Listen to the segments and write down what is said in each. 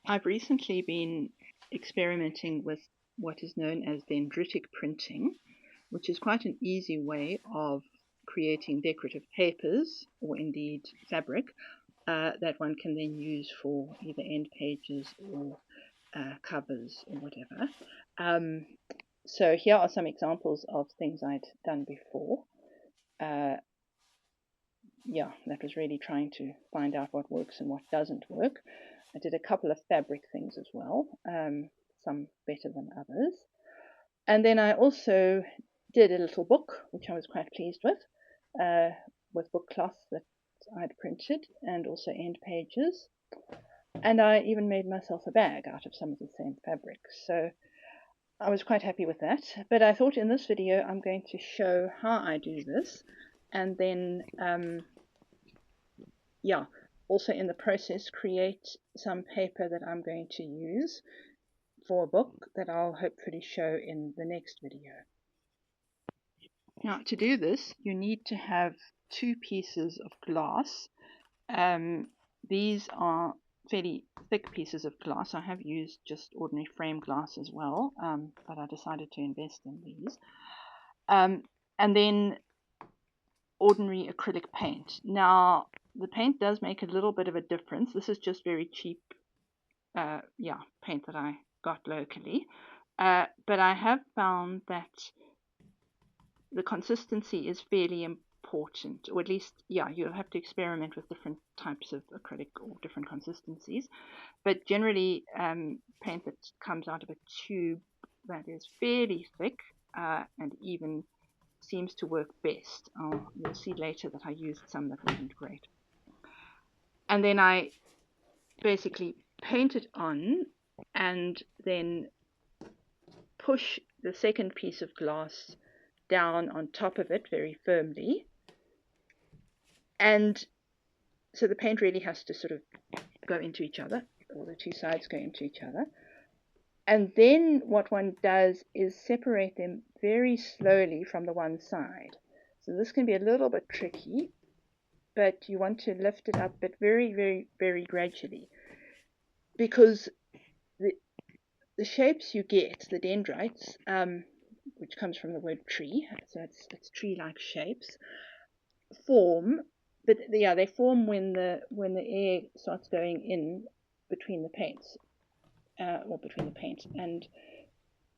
I've recently been experimenting with what is known as dendritic printing, which is quite an easy way of creating decorative papers or indeed fabric that one can then use for either end pages or covers or whatever. So here are some examples of things I'd done before. Yeah, that was really trying to find out what works and what doesn't work. I did a couple of fabric things as well, some better than others. And then I also did a little book, which I was quite pleased with book cloth that I'd printed and also end pages. And I even made myself a bag out of some of the same fabric. So I was quite happy with that. But I thought in this video I'm going to show how I do this, and then yeah, also in the process create some paper that I'm going to use for a book that I'll hopefully show in the next video. Now, to do this, you need to have two pieces of glass. These are fairly thick pieces of glass. I have used just ordinary frame glass as well, but I decided to invest in these. And then ordinary acrylic paint. Now, the paint does make a little bit of a difference. This is just very cheap paint that I got locally. But I have found that the consistency is fairly important, or at least, you'll have to experiment with different types of acrylic or different consistencies. But generally, paint that comes out of a tube that is fairly thick and even seems to work best. You'll see later that I used some that wasn't great. And then I basically paint it on and then push the second piece of glass down on top of it very firmly. And so the paint really has to sort of go into each other, or the two sides go into each other. And then what one does is separate them very slowly from the one side. So this can be a little bit tricky, but you want to lift it up, but very, very, very gradually. Because the shapes you get, the dendrites, which comes from the word tree, so it's tree-like shapes, form, but they form when the air starts going in between the paints, or between the paint, and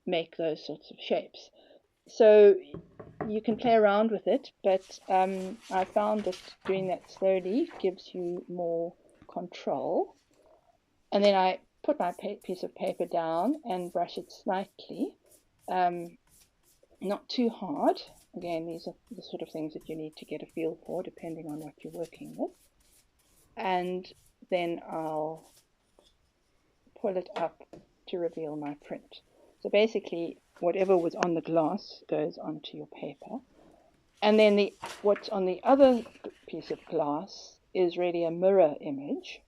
make those sorts of shapes. So you can play around with it, but I found that doing that slowly gives you more control. And then I put my piece of paper down and brush it slightly, not too hard. Again, these are the sort of things that you need to get a feel for depending on what you're working with. And then I'll pull it up to reveal my print. So basically, whatever was on the glass goes onto your paper. And then what's on the other piece of glass is really a mirror image.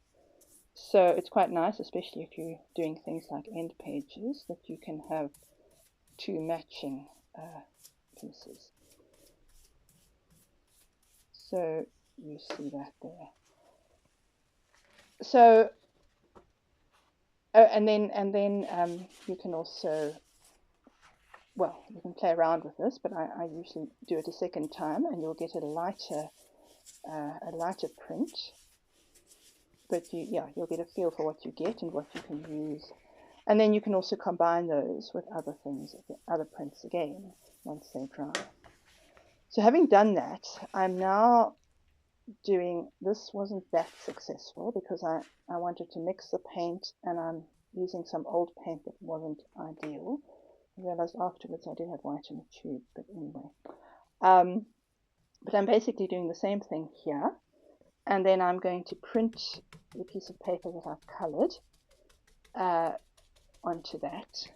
So it's quite nice, especially if you're doing things like end pages, that you can have two matching pieces. So you see that there. So, and then you can also, well, you can play around with this, but I usually do it a second time, and you'll get a lighter print. But you'll get a feel for what you get and what you can use. And then you can also combine those with other things, other prints again, once they dry. So having done that, I'm now doing, this wasn't that successful because I wanted to mix the paint, and I'm using some old paint that wasn't ideal. I realized afterwards I did have white in the tube, but anyway. But I'm basically doing the same thing here. And then I'm going to print the piece of paper that I've colored onto that,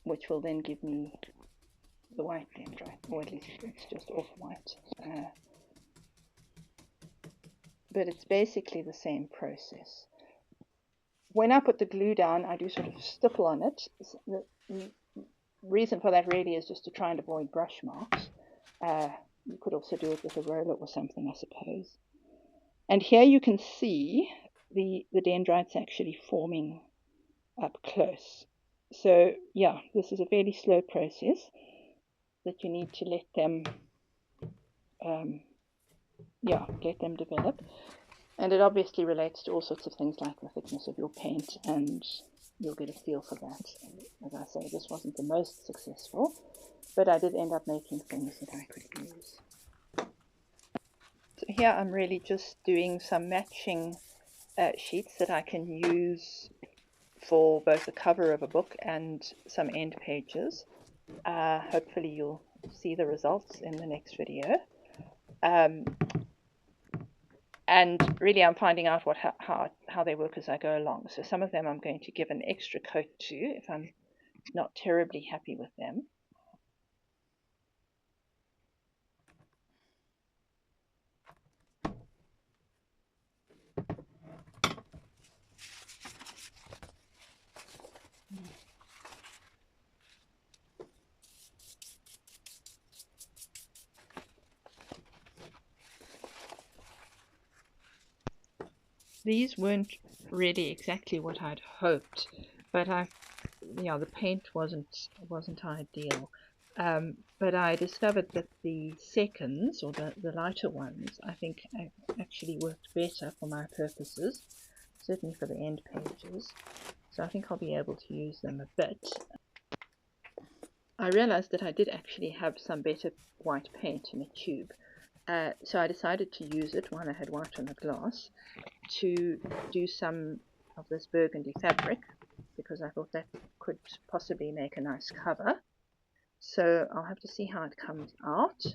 which will then give me the white dendrite, or at least it's just off-white. But it's basically the same process. When I put the glue down, I do sort of stipple on it. The reason for that really is just to try and avoid brush marks. You could also do it with a roller or something, I suppose. And here you can see the dendrites actually forming up close. So yeah, this is a fairly slow process that you need to let them let them develop. And it obviously relates to all sorts of things like the thickness of your paint, and you'll get a feel for that. As I say, this wasn't the most successful, but I did end up making things that I could use. So here I'm really just doing some matching sheets that I can use for both the cover of a book and some end pages. Hopefully you'll see the results in the next video. And really I'm finding out how they work as I go along. So some of them I'm going to give an extra coat to if I'm not terribly happy with them. These weren't really exactly what I'd hoped, but the paint wasn't ideal. But I discovered that the seconds, or the lighter ones, I think actually worked better for my purposes, certainly for the end pages. So I think I'll be able to use them a bit. I realized that I did actually have some better white paint in a tube. So I decided to use it while I had white on the glass to do some of this burgundy fabric, because I thought that could possibly make a nice cover. So I'll have to see how it comes out,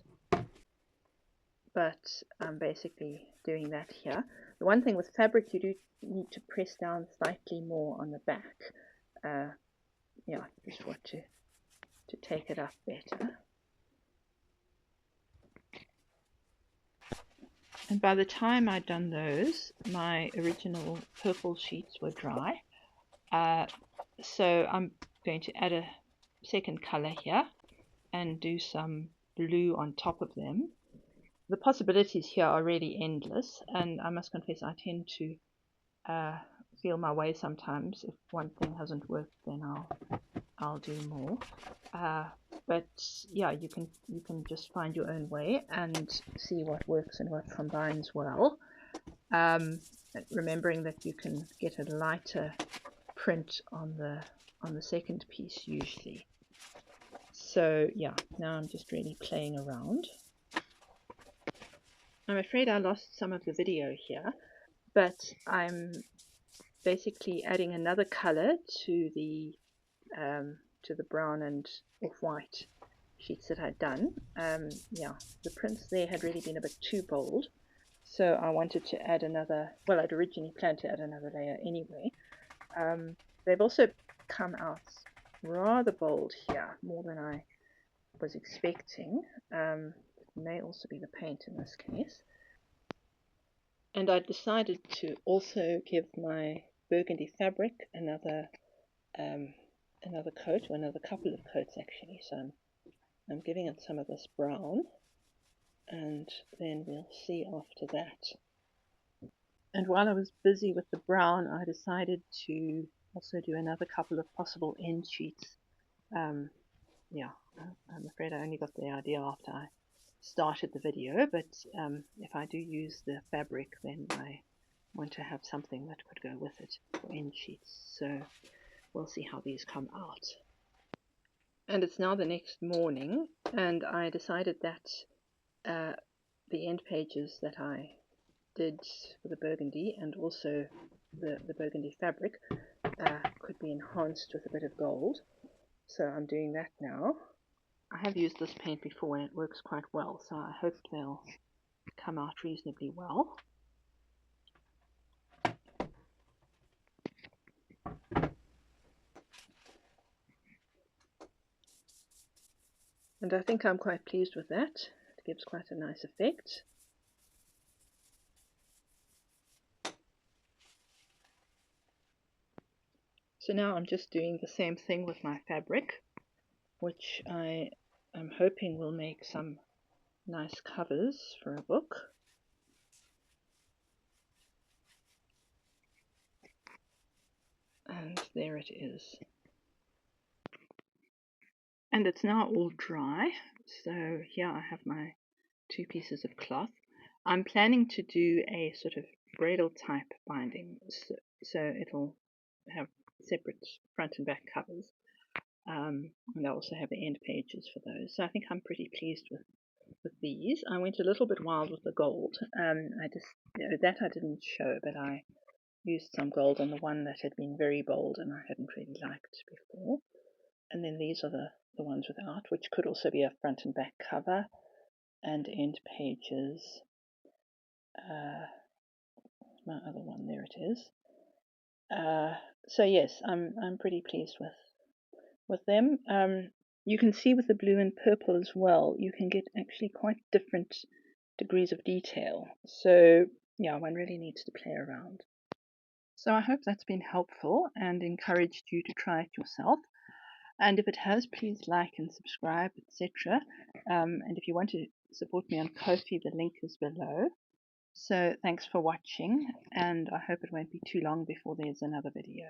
but I'm basically doing that here. The one thing with fabric, you do need to press down slightly more on the back. Just want to take it up better. And by the time I'd done those, my original purple sheets were dry. So I'm going to add a second color here and do some blue on top of them. The possibilities here are really endless, and I must confess I tend to feel my way sometimes. If one thing hasn't worked, then I'll do more. But yeah, you can just find your own way and see what works and what combines well. Remembering that you can get a lighter print on the second piece usually. So yeah, now I'm just really playing around. I'm afraid I lost some of the video here, but I'm basically adding another color to the brown and off-white sheets that I'd done. The prints there had really been a bit too bold, so I wanted to add another, well, I'd originally planned to add another layer anyway. They've also come out rather bold here, more than I was expecting. It may also be the paint in this case. And I decided to also give my burgundy fabric another coat, or another couple of coats actually. So I'm giving it some of this brown, and then we'll see after that. And while I was busy with the brown, I decided to also do another couple of possible end sheets. I'm afraid I only got the idea after I started the video, but if I do use the fabric, then I want to have something that could go with it for end sheets. So we'll see how these come out. And it's now the next morning, and I decided that the end pages that I did for the burgundy and also the burgundy fabric could be enhanced with a bit of gold. So I'm doing that now. I have used this paint before and it works quite well, so I hope they'll come out reasonably well. And I think I'm quite pleased with that. It gives quite a nice effect. So now I'm just doing the same thing with my fabric, which I am hoping will make some nice covers for a book. there it is. And it's now all dry. So here I have my 2 pieces of cloth. I'm planning to do a sort of bradle type binding, so it'll have separate front and back covers, and I also have the end pages for those. So I think I'm pretty pleased with these. I went a little bit wild with the gold. I just, that I didn't show, but I used some gold on the one that had been very bold and I hadn't really liked before. And then these are the ones without, which could also be a front and back cover and end pages. My other one, there it is. So yes, I'm pretty pleased with them. You can see with the blue and purple as well, you can get actually quite different degrees of detail. So yeah, one really needs to play around. So I hope that's been helpful and encouraged you to try it yourself. And if it has, please like and subscribe, etc. And if you want to support me on Ko-fi, the link is below. So thanks for watching, and I hope it won't be too long before there's another video.